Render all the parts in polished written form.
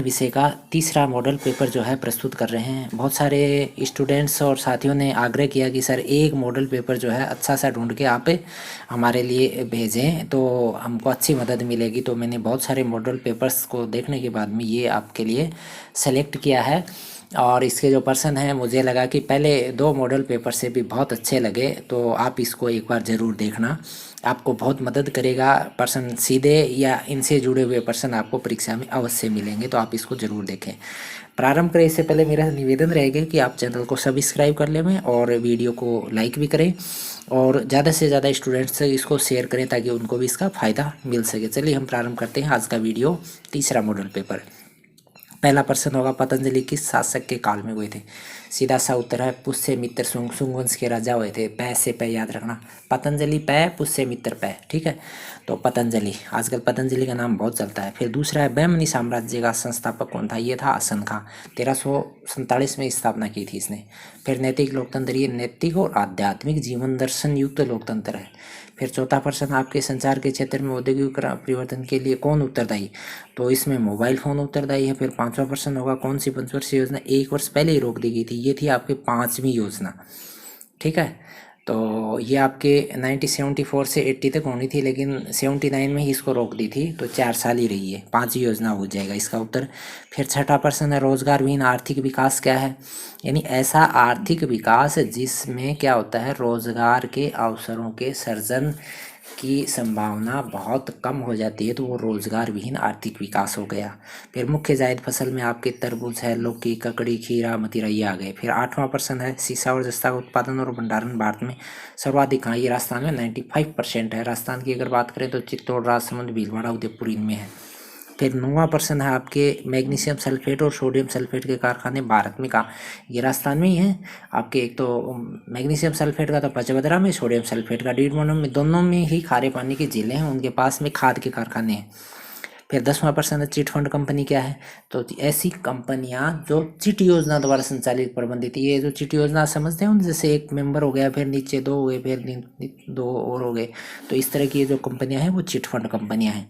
विषय का तीसरा मॉडल पेपर जो है प्रस्तुत कर रहे हैं। बहुत सारे स्टूडेंट्स और साथियों ने आग्रह किया कि सर एक मॉडल पेपर जो है अच्छा सा ढूंढ के आप हमारे लिए भेजें तो हमको अच्छी मदद मिलेगी। तो मैंने बहुत सारे मॉडल पेपर्स को देखने के बाद में ये आपके लिए सेलेक्ट किया है। और इसके जो पर्सन हैं मुझे लगा कि पहले 2 मॉडल पेपर से भी बहुत अच्छे लगे, तो आप इसको एक बार ज़रूर देखना, आपको बहुत मदद करेगा। पर्सन सीधे या इनसे जुड़े हुए पर्सन आपको परीक्षा में अवश्य मिलेंगे, तो आप इसको ज़रूर देखें। प्रारंभ करें इससे पहले मेरा निवेदन रहेगा कि आप चैनल को सब्सक्राइब कर लें और वीडियो को लाइक भी करें और ज़्यादा से ज़्यादा स्टूडेंट्स से इसको शेयर करें ताकि उनको भी इसका फ़ायदा मिल सके। चलिए हम प्रारंभ करते हैं आज का वीडियो। तीसरा मॉडल पेपर, पहला प्रश्न होगा पतंजलि किस शासक के काल में हुए थे। सीधा सा उत्तर है पुष्यमित्र शुंग वंश के राजा हुए थे। पै से पै याद रखना, पतंजलि पै, पुष्यमित्र पै, ठीक है। तो पतंजलि, आजकल पतंजलि का नाम बहुत चलता है। फिर दूसरा है बहमनी साम्राज्य का संस्थापक कौन था। ये था असन खां, 1347 में स्थापना की थी इसने। फिर नैतिक लोकतंत्र, ये नैतिक और आध्यात्मिक जीवन दर्शन युक्त लोकतंत्र है। फिर चौथा प्रश्न आपके संचार के क्षेत्र में औद्योगिक परिवर्तन के लिए कौन उत्तरदायी, तो इसमें मोबाइल फ़ोन उत्तरदायी है। फिर पांचवा प्रश्न होगा कौन सी पंचवर्षीय योजना 1 वर्ष पहले ही रोक दी गई थी। ये थी आपकी 5वीं योजना, ठीक है। तो ये आपके 1974 से 80 तक होनी थी, लेकिन 79 में ही इसको रोक दी थी, तो 4 साल ही रही है। 5वीं योजना हो जाएगा इसका उत्तर। फिर छठा प्रश्न है रोजगार विहीन आर्थिक विकास क्या है। यानी ऐसा आर्थिक विकास जिसमें क्या होता है, रोजगार के अवसरों के सर्जन की संभावना बहुत कम हो जाती है, तो वो रोजगार विहीन आर्थिक विकास हो गया। फिर मुख्य जायद फसल में आपके तरबूज है, लौकी, ककड़ी, खीरा, मतीरा ये आ गए। फिर 8वां प्रश्न है सीसा और जस्ता का उत्पादन और भंडारण भारत में सर्वाधिक कहाँ। ये राजस्थान में 95% है। राजस्थान की अगर बात करें तो चित्तौड़, राजसमंद, भीलवाड़ा, उदयपुर इनमें है। फिर 9वां प्रश्न है आपके मैग्नीशियम सल्फेट और सोडियम सल्फेट के कारखाने भारत में कहाँ। ये राजस्थान में ही है आपके। एक तो मैग्नीशियम सल्फेट का तो पचवदरा में, सोडियम सल्फेट का डीडमोनम में, दोनों में ही खारे पानी की झीलें हैं, उनके पास में खाद के कारखाने हैं। फिर 10वां प्रश्न है चिट फंड कंपनी क्या है। तो ऐसी कंपनियां जो चिट योजना द्वारा संचालित प्रबंधित, ये जो चिट योजना समझते हैं जैसे एक मेंबर हो गया, फिर नीचे 2 हो गए, फिर 2 और हो गए, तो इस तरह की ये जो कंपनियां हैं वो चिट फंड कंपनियां हैं।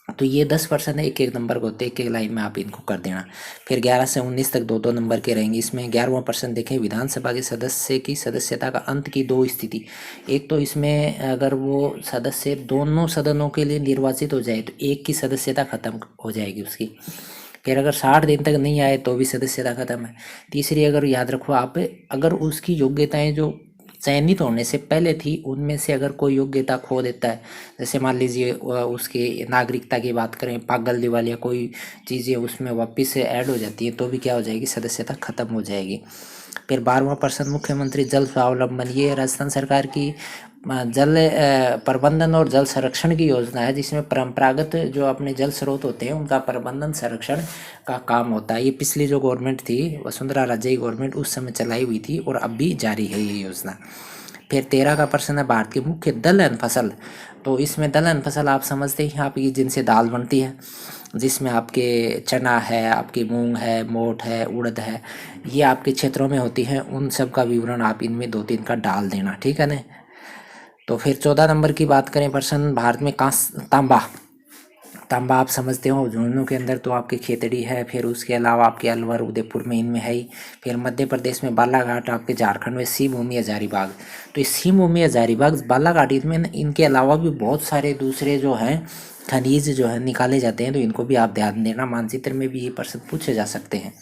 तो ये 10% है, एक एक नंबर को होते, एक एक लाइन में आप इनको कर देना। फिर 11 से 19 तक 2-2 नंबर के रहेंगे। इसमें 11वां प्रश्न देखें विधानसभा के सदस्य की सदस्यता का अंत की 2 स्थिति। एक तो इसमें अगर वो सदस्य दोनों सदनों के लिए निर्वाचित हो जाए तो एक की सदस्यता खत्म हो जाएगी उसकी। फिर अगर 60 दिन तक नहीं आए तो भी सदस्यता खत्म है। तीसरी अगर याद रखो आप, अगर उसकी योग्यताएं जो चयनित होने से पहले थी उनमें से अगर कोई योग्यता खो देता है, जैसे मान लीजिए उसकी नागरिकता की बात करें, पागल दिवालिया कोई चीज़ें उसमें वापस से ऐड हो जाती हैं तो भी क्या हो जाएगी, सदस्यता खत्म हो जाएगी। फिर 12वां प्रश्न मुख्यमंत्री जल स्वावलंबन, ये राजस्थान सरकार की जल प्रबंधन और जल संरक्षण की योजना है, जिसमें परंपरागत जो अपने जल स्रोत होते हैं उनका प्रबंधन संरक्षण का काम होता है। ये पिछली जो गवर्नमेंट थी वसुंधरा राजे गवर्नमेंट उस समय चलाई हुई थी और अब भी जारी है ये योजना। फिर 13 का प्रश्न है भारत की मुख्य दलहन फसल। तो इसमें दलहन फसल आप समझते हैं आपकी जिनसे दाल बनती है, जिसमें आपके चना है, आपकी मूंग है, मोठ है, उड़द है, ये आपके क्षेत्रों में होती हैं। उन सब का विवरण आप इनमें 2-3 का डाल देना, ठीक है ना। तो फिर 14 नंबर की बात करें प्रश्न भारत में तांबा, तांबा आप समझते हो झुंझुनू के अंदर तो आपकी खेतड़ी है। फिर उसके अलावा आपके अलवर, उदयपुर में इनमें है ही। फिर मध्य प्रदेश में बालाघाट, आपके झारखंड में सी भूमि हजारीबाग। तो इस सी भूमि हजारीबाग बालाघाट में इनके अलावा भी बहुत सारे दूसरे जो हैं खनिज जो है निकाले जाते हैं, तो इनको भी आप ध्यान देना, मानचित्र में भी ये प्रश्न पूछे जा सकते हैं।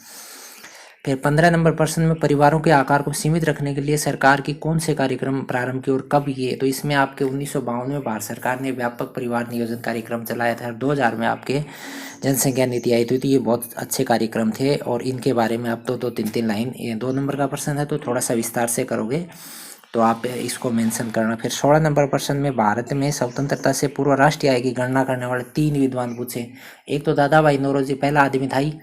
फिर 15 नंबर प्रश्न में परिवारों के आकार को सीमित रखने के लिए सरकार की कौन से कार्यक्रम प्रारंभ किए और कब किए। तो इसमें आपके 1952 में भारत सरकार ने व्यापक परिवार नियोजन कार्यक्रम चलाया था। 2000 में आपके जनसंख्या नीति आई थी, तो ये बहुत अच्छे कार्यक्रम थे और इनके बारे में आप 2-3 लाइन, ये 2 नंबर का प्रश्न है तो थोड़ा सा विस्तार से करोगे तो आप इसको मेंशन करना। फिर 16 नंबर प्रश्न में भारत में स्वतंत्रता से पूर्व राष्ट्रीय आय की गणना करने वाले 3 विद्वान पूछे। एक तो दादा भाई नौरोजी पहला आदमी था ही,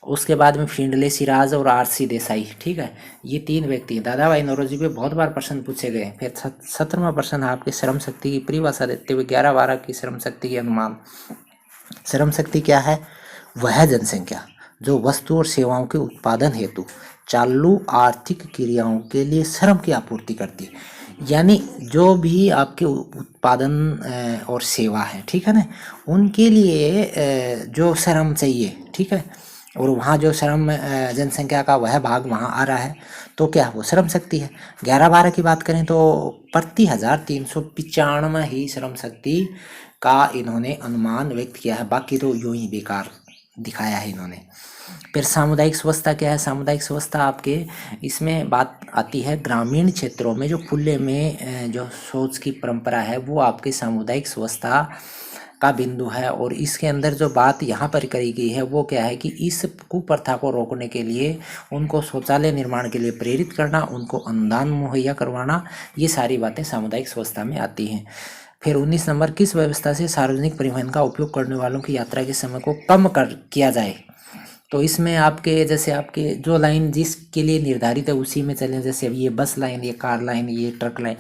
उसके बाद में फिंडले सिराज और आरसी देसाई, ठीक है, ये 3 व्यक्ति हैं। दादा भाई नौरोजी पे बहुत बार प्रश्न पूछे गए। फिर 17वां प्रश्न है आपके श्रम शक्ति की परिभाषा देते हुए 11-12 की श्रम शक्ति के अनुमान। श्रम शक्ति क्या है, वह जनसंख्या जो वस्तु और सेवाओं के उत्पादन हेतु चालू आर्थिक क्रियाओं के लिए श्रम की आपूर्ति करती है। यानी जो भी आपके उत्पादन और सेवा है, ठीक है ना, उनके लिए जो श्रम चाहिए, ठीक है, और वहाँ जो श्रम जनसंख्या का वह भाग वहाँ आ रहा है, तो क्या वो श्रम शक्ति है। 11-12 की बात करें तो प्रति 1395 ही श्रम शक्ति का इन्होंने अनुमान व्यक्त किया है, बाकी तो यूं ही बेकार दिखाया है इन्होंने। फिर सामुदायिक स्वच्छता क्या है? सामुदायिक स्वच्छता आपके इसमें बात आती है ग्रामीण क्षेत्रों में जो खुले में जो शौच की परंपरा है वो आपकी सामुदायिक स्वच्छता का बिंदु है। और इसके अंदर जो बात यहाँ पर करी गई है वो क्या है कि इस कुप्रथा को रोकने के लिए उनको शौचालय निर्माण के लिए प्रेरित करना, उनको अनुदान मुहैया करवाना, ये सारी बातें सामुदायिक स्वच्छता में आती हैं। फिर 19 नंबर, किस व्यवस्था से सार्वजनिक परिवहन का उपयोग करने वालों की यात्रा के समय को कम किया जाए? तो इसमें आपके जैसे आपके जो लाइन जिसके लिए निर्धारित है उसी में चलें, जैसे अब ये बस लाइन, ये कार लाइन, ये ट्रक लाइन,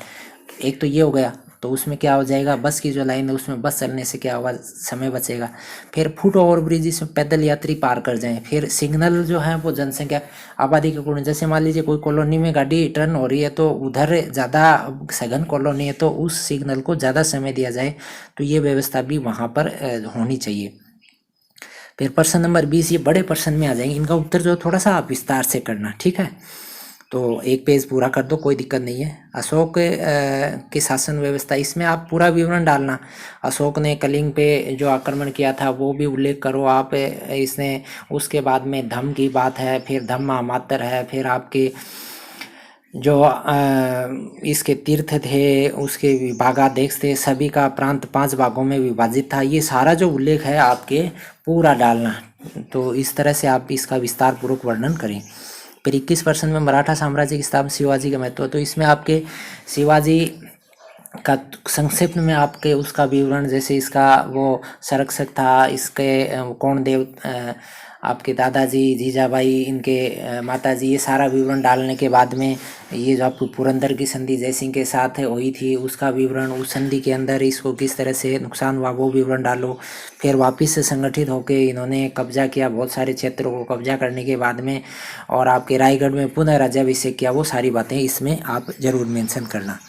एक तो ये हो गया, तो उसमें क्या हो जाएगा, बस की जो लाइन है उसमें बस चलने से क्या होगा, समय बचेगा। फिर फुट ओवर ब्रिज जिसमें पैदल यात्री पार कर जाएं। फिर सिग्नल जो है वो जनसंख्या आबादी के अकॉर्डिंग, जैसे मान लीजिए कोई कॉलोनी में गाड़ी टर्न हो रही है तो उधर ज़्यादा सघन कॉलोनी है तो उस सिग्नल को ज़्यादा समय दिया जाए, तो ये व्यवस्था भी वहाँ पर होनी चाहिए। फिर प्रश्न नंबर 20, ये बड़े प्रश्न में आ जाएंगे, इनका उत्तर जो थोड़ा सा आप विस्तार से करना, ठीक है। तो एक पेज पूरा कर दो, कोई दिक्कत नहीं है। अशोक की शासन व्यवस्था, इसमें आप पूरा विवरण डालना। अशोक ने कलिंग पे जो आक्रमण किया था वो भी उल्लेख करो आप इसने। उसके बाद में धम्म की बात है, फिर धम्म मातर है, फिर आपके जो इसके तीर्थ थे, उसके विभागाध्यक्ष थे, सभी का प्रांत 5 भागों में विभाजित था, ये सारा जो उल्लेख है आपके पूरा डालना। तो इस तरह से आप इसका विस्तार पूर्वक वर्णन करें। फिर 21% में मराठा साम्राज्य की स्थापना, शिवाजी का महत्व, तो इसमें आपके शिवाजी का संक्षिप्त में आपके उसका विवरण, जैसे इसका वो संरक्षक था, इसके कौन देव आपके दादाजी, जीजाबाई, इनके माताजी, ये सारा विवरण डालने के बाद में ये जो आपको पुरंदर की संधि जयसिंह के साथ हुई थी उसका विवरण, उस संधि के अंदर इसको किस तरह से नुकसान हुआ वो विवरण डालो। फिर वापस से संगठित होकर इन्होंने कब्जा किया, बहुत सारे क्षेत्रों को कब्जा करने के बाद में, और आपके रायगढ़ में पुनः राज्याभिषेक किया, वो सारी बातें इसमें आप जरूर मेंशन करना।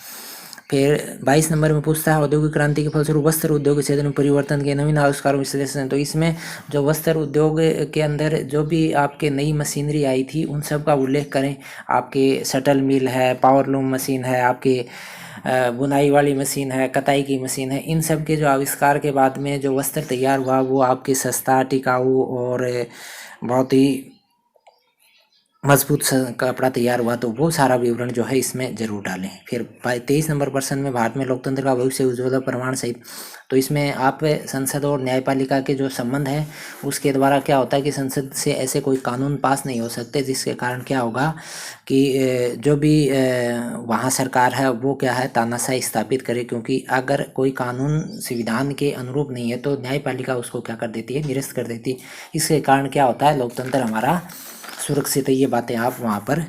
फिर 22 नंबर में पूछता है औद्योगिक क्रांति के फलस्वरूप वस्त्र उद्योग के क्षेत्र में परिवर्तन के नवीन आविष्कारों विश्लेषण। तो इसमें जो वस्त्र उद्योग के अंदर जो भी आपके नई मशीनरी आई थी उन सब का उल्लेख करें। आपके शटल मिल है, पावर लूम मशीन है, आपके बुनाई वाली मशीन है, कताई की मशीन है, इन सब के जो आविष्कार के बाद में जो वस्त्र तैयार हुआ वो आपके सस्ता, टिकाऊ और बहुत ही मजबूत कपड़ा तैयार हुआ, तो वो सारा विवरण जो है इसमें जरूर डालें। फिर 23 नंबर प्रश्न में भारत में लोकतंत्र का भविष्य उज्ज्वल प्रमाण सहित, तो इसमें आप संसद और न्यायपालिका के जो संबंध है उसके द्वारा क्या होता है कि संसद से ऐसे कोई कानून पास नहीं हो सकते जिसके कारण क्या होगा कि जो भी वहाँ सरकार है वो क्या है तानाशाही स्थापित करे, क्योंकि अगर कोई कानून संविधान के अनुरूप नहीं है तो न्यायपालिका उसको क्या कर देती है, निरस्त कर देती है। इसके कारण क्या होता है, लोकतंत्र हमारा सुरक्षित है। ये बातें आप वहाँ पर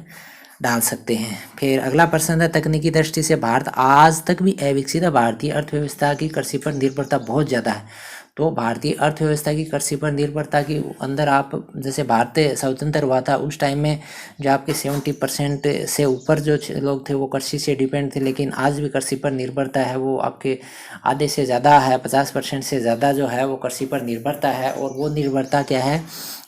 डाल सकते हैं। फिर अगला प्रश्न है तकनीकी दृष्टि से भारत आज तक भी अविकसित है। भारतीय अर्थव्यवस्था की कृषि पर निर्भरता बहुत ज़्यादा है। तो भारतीय अर्थव्यवस्था की कृषि पर निर्भरता के अंदर आप जैसे भारत स्वतंत्र हुआ था उस टाइम में जो आपके 70% से ऊपर जो लोग थे वो कृषि से डिपेंड थे, लेकिन आज भी कृषि पर निर्भरता है वो आपके आधे से ज़्यादा है, 50% से ज़्यादा जो है वो कृषि पर निर्भरता है। और वो निर्भरता क्या है,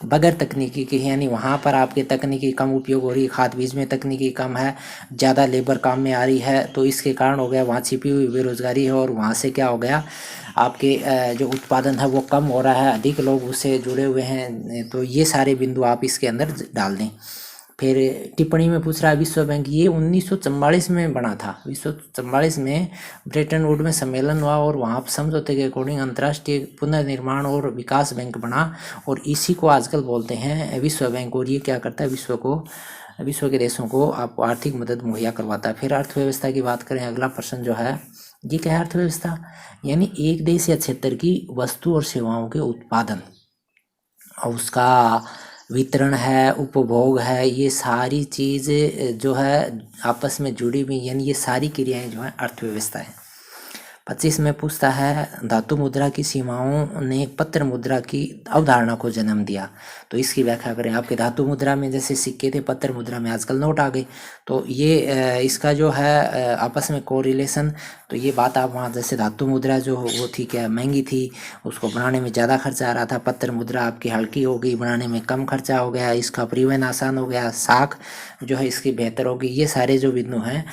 बगैर तकनीकी की, यानी वहाँ पर आपके तकनीकी कम उपयोग हो रही है, खाद बीज में तकनीकी कम है, ज़्यादा लेबर काम में आ रही है, तो इसके कारण हो गया वहाँ छिपी हुई बेरोजगारी है। और वहाँ से क्या हो गया आपके जो उत्पादन है वो कम हो रहा है, अधिक लोग उससे जुड़े हुए हैं। तो ये सारे बिंदु आप इसके अंदर डाल दें। फिर टिप्पणी में पूछ रहा है विश्व बैंक, ये 1944 में बना था। 1944 में ब्रेटन वुड में सम्मेलन हुआ और वहाँ समझौते के अकॉर्डिंग अंतर्राष्ट्रीय पुनर्निर्माण और विकास बैंक बना, और इसी को आजकल बोलते हैं विश्व बैंक। और ये क्या करता है, विश्व के देशों को आप आर्थिक मदद मुहैया करवाता है। फिर अर्थव्यवस्था की बात करें, अगला प्रश्न जो है ये क्या है, अर्थव्यवस्था यानी एक देश या क्षेत्र की वस्तु और सेवाओं के उत्पादन और उसका वितरण है, उपभोग है, ये सारी चीज़ जो है आपस में जुड़ी हुई, यानी ये सारी क्रियाएं जो है अर्थव्यवस्था है। 25 में पूछता है धातु मुद्रा की सीमाओं ने पत्र मुद्रा की अवधारणा को जन्म दिया, तो इसकी व्याख्या करें। आपके धातु मुद्रा में जैसे सिक्के थे, पत्र मुद्रा में आजकल नोट आ गए, तो ये इसका जो है आपस में कोरिलेशन, तो ये बात आप वहाँ जैसे धातु मुद्रा जो वो थी क्या महंगी थी, उसको बनाने में ज़्यादा खर्चा आ रहा था, पत्र मुद्रा आपकी हल्की हो गई, बनाने में कम खर्चा हो गया, इसका परिवहन आसान हो गया, साख जो है इसकी बेहतर होगी। ये सारे जो बिंदु हैं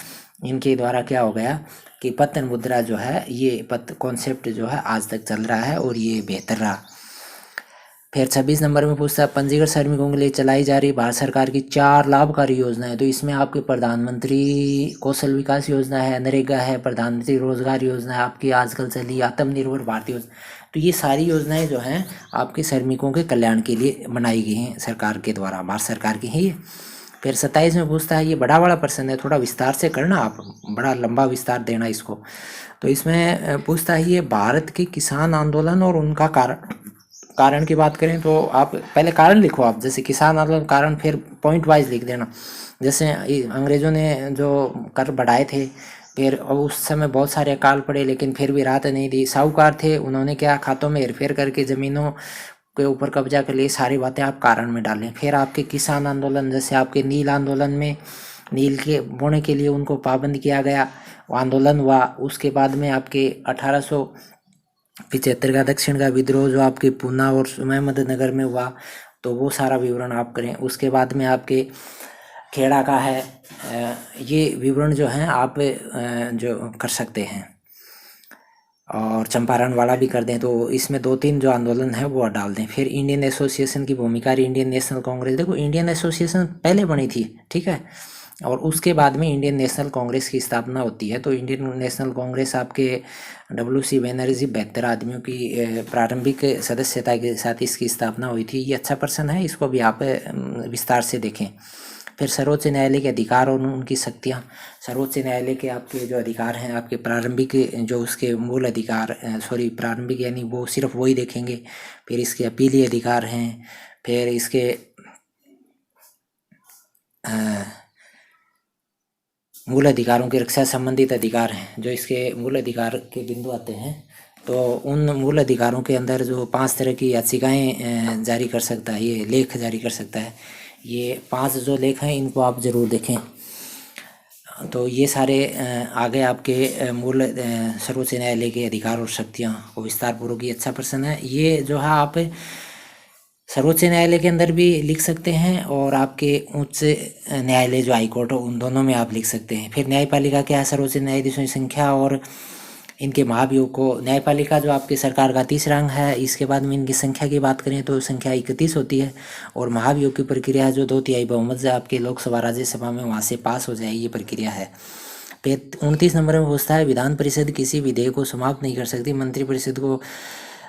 इनके द्वारा क्या हो गया कि पत्र मुद्रा जो है ये पत्र कॉन्सेप्ट जो है आज तक चल रहा है और ये बेहतर रहा। फिर 26 नंबर में पूछता है पंजीकृत श्रमिकों के लिए चलाई जा रही भारत सरकार की 4 लाभकारी योजनाएं, तो इसमें आपके प्रधानमंत्री कौशल विकास योजना है, नरेगा है, प्रधानमंत्री रोजगार योजना है, आपकी आजकल चली आत्मनिर्भर भारत योजना, तो ये सारी योजनाएं जो हैं आपके श्रमिकों के कल्याण के लिए बनाई गई हैं सरकार के द्वारा, भारत सरकार की है ये। फिर 27 में पूछता है, ये बड़ा वाला प्रश्न है, थोड़ा विस्तार से करना आप, बड़ा लंबा विस्तार देना इसको। तो इसमें पूछता है ये भारत के किसान आंदोलन और उनका कारण की बात करें तो आप पहले कारण लिखो, आप जैसे किसान आंदोलन कारण, फिर पॉइंट वाइज लिख देना। जैसे अंग्रेज़ों ने जो कर बढ़ाए थे, फिर उस समय बहुत सारे अकाल पड़े लेकिन फिर भी राहत नहीं दी, साहूकार थे उन्होंने क्या खातों में हेरफेर करके ज़मीनों के ऊपर कब्जा कर लिए, सारी बातें आप कारण में डालें। फिर आपके किसान आंदोलन, जैसे आपके नील आंदोलन में नील के बोने के लिए उनको पाबंद किया गया, वो आंदोलन हुआ। उसके बाद में आपके 1875 का दक्षिण का विद्रोह जो आपके पूना और अहमदनगर में हुआ, तो वो सारा विवरण आप करें। उसके बाद में आपके खेड़ा का है, ये विवरण जो हैं आप जो कर सकते हैं, और चंपारण वाला भी कर दें, तो इसमें 2-3 जो आंदोलन है वो डाल दें। फिर इंडियन एसोसिएशन की भूमिका, इंडियन नेशनल कांग्रेस, देखो इंडियन एसोसिएशन पहले बनी थी, ठीक है, और उसके बाद में इंडियन नेशनल कांग्रेस की स्थापना होती है। तो इंडियन नेशनल कांग्रेस आपके WC बनर्जी 72 आदमियों की प्रारंभिक सदस्यता के साथ इसकी स्थापना हुई थी। ये अच्छा प्रश्न है, इसको भी आप विस्तार से देखें। फिर सर्वोच्च न्यायालय के अधिकार और उनकी शक्तियाँ, सर्वोच्च न्यायालय के आपके जो अधिकार हैं, आपके प्रारंभिक जो उसके मूल अधिकार, प्रारंभिक यानी वो सिर्फ वही देखेंगे। फिर इसके अपीली अधिकार हैं, फिर इसके मूल अधिकारों की रक्षा संबंधित अधिकार हैं, जो इसके मूल अधिकार के बिंदु आते हैं। तो उन मूल अधिकारों के अंदर जो 5 तरह की याचिकाएं जारी कर सकता है, ये लेख जारी कर सकता है, ये 5 जो लेख हैं इनको आप ज़रूर देखें। तो ये सारे आगे आपके मूल सर्वोच्च न्यायालय के अधिकार और शक्तियाँ को विस्तार पूर्वक, ये अच्छा प्रश्न है। ये जो है आप सर्वोच्च न्यायालय के अंदर भी लिख सकते हैं और आपके उच्च न्यायालय जो हाईकोर्ट हो उन दोनों में आप लिख सकते हैं। फिर न्यायपालिका क्या है, सर्वोच्च न्यायाधीशों की संख्या और इनके महाभियोग को। न्यायपालिका जो आपकी सरकार का 30 अंग है, इसके बाद में इनकी संख्या की बात करें तो संख्या 31 होती है, और महाभियोग की प्रक्रिया जो 2/3 बहुमत से आपके लोकसभा राज्यसभा में वहाँ से पास हो जाए, ये प्रक्रिया है। फिर 29 नंबर में पूछता है विधान परिषद किसी विधेयक को समाप्त नहीं कर सकती, मंत्रिपरिषद को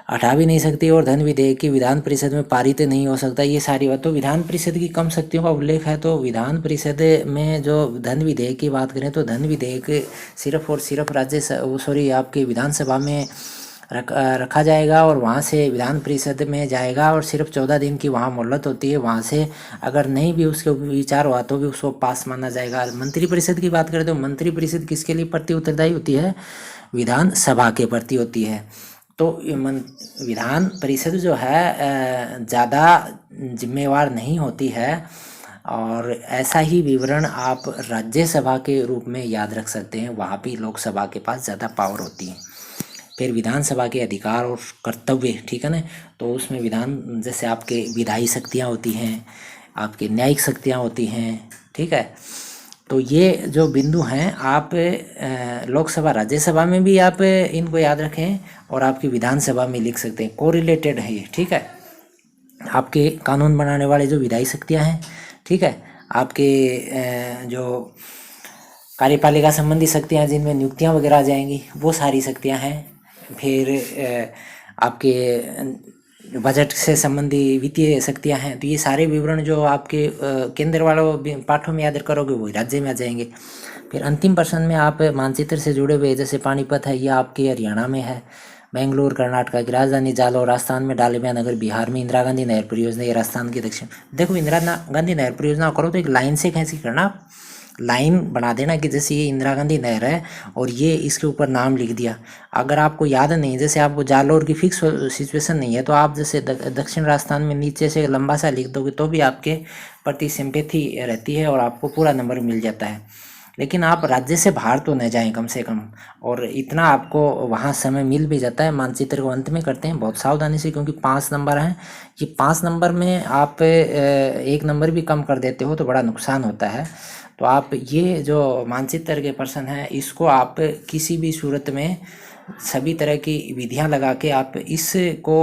हटा भी नहीं सकती, और धन विधेयक की विधान परिषद में पारित नहीं हो सकता। ये सारी बात, तो विधान परिषद की कम शक्तियों का उल्लेख है। तो विधान परिषद में जो धन विधेयक की बात करें तो धन विधेयक सिर्फ और सिर्फ आपके विधानसभा में रखा जाएगा, और वहाँ से विधान परिषद में जाएगा, और सिर्फ 14 दिन की वहाँ मोहलत होती है। वहाँ से अगर नहीं भी उसके विचार हुआ तो भी उसको पास माना जाएगा। मंत्रिपरिषद की बात करें तो मंत्रिपरिषद किसके लिए प्रति उत्तरदायी होती है, विधानसभा के प्रति होती है। तो विधान परिषद जो है ज़्यादा जिम्मेवार नहीं होती है, और ऐसा ही विवरण आप राज्यसभा के रूप में याद रख सकते हैं, वहाँ भी लोकसभा के पास ज़्यादा पावर होती है। फिर विधानसभा के अधिकार और कर्तव्य, ठीक है ना, तो उसमें विधान जैसे आपके विधायी शक्तियाँ होती हैं, आपकी न्यायिक शक्तियाँ होती हैं, ठीक है। तो ये जो बिंदु हैं आप लोकसभा राज्यसभा में भी आप इनको याद रखें, और आपकी विधानसभा में लिख सकते हैं, कोरिलेटेड है ये, ठीक है। आपके कानून बनाने वाले जो विधायी शक्तियाँ हैं, ठीक है, आपके जो कार्यपालिका संबंधी शक्तियाँ जिनमें नियुक्तियाँ वगैरह आ जाएंगी, वो सारी शक्तियाँ हैं। फिर आपके बजट से संबंधी वित्तीय शक्तियाँ हैं। तो ये सारे विवरण जो आपके केंद्र वालों पाठों में याद करोगे वो राज्य में आ जाएंगे। फिर अंतिम प्रश्न में आप मानचित्र से जुड़े हुए, जैसे पानीपत है, ये आपके हरियाणा में है, बेंगलुरु कर्नाटका की राजधानी, जालौर राजस्थान में, डालिया नगर बिहार में, इंदिरा गांधी नहर परियोजना ये राजस्थान के दक्षिण। देखो इंदिरा गांधी नहर परियोजना करो तो एक लाइन से कैसी करना, लाइन बना देना कि जैसे ये इंदिरा गांधी नहर है और ये इसके ऊपर नाम लिख दिया। अगर आपको याद नहीं, जैसे आपको जालोर की फिक्स सिचुएशन नहीं है, तो आप जैसे दक्षिण राजस्थान में नीचे से लंबा सा लिख दोगे तो भी आपके प्रति सिंपैथी रहती है और आपको पूरा नंबर मिल जाता है। लेकिन आप राज्य से बाहर तो न जाएं कम से कम, और इतना आपको वहाँ समय मिल भी जाता है। मानचित्र को अंत में करते हैं बहुत सावधानी से, क्योंकि 5 नंबर हैं। ये 5 नंबर में आप 1 नंबर भी कम कर देते हो तो बड़ा नुकसान होता है। तो आप ये जो मानचित्र के प्रश्न हैं इसको आप किसी भी सूरत में सभी तरह की विधियां लगा के आप इसको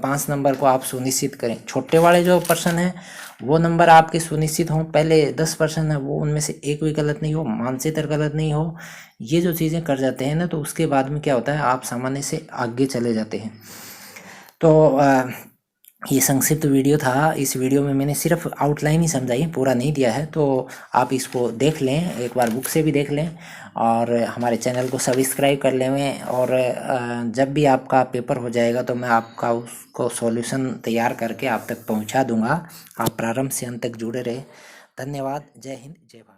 5 नंबर को आप सुनिश्चित करें। छोटे वाले जो प्रश्न हैं वो नंबर आपके सुनिश्चित हों, पहले 10 प्रश्न है वो उनमें से एक भी गलत नहीं हो, मानचित्र गलत नहीं हो। ये जो चीज़ें कर जाते हैं ना, तो उसके बाद में क्या होता है, आप सामान्य से आगे चले जाते हैं। तो ये संक्षिप्त वीडियो था। इस वीडियो में मैंने सिर्फ आउटलाइन ही समझाई, पूरा नहीं दिया है, तो आप इसको देख लें, एक बार बुक से भी देख लें और हमारे चैनल को सब्सक्राइब कर लें। और जब भी आपका पेपर हो जाएगा तो मैं आपका उसको सॉल्यूशन तैयार करके आप तक पहुंचा दूंगा। आप प्रारंभ से अंत तक जुड़े रहे। धन्यवाद। जय हिंद, जय भारत।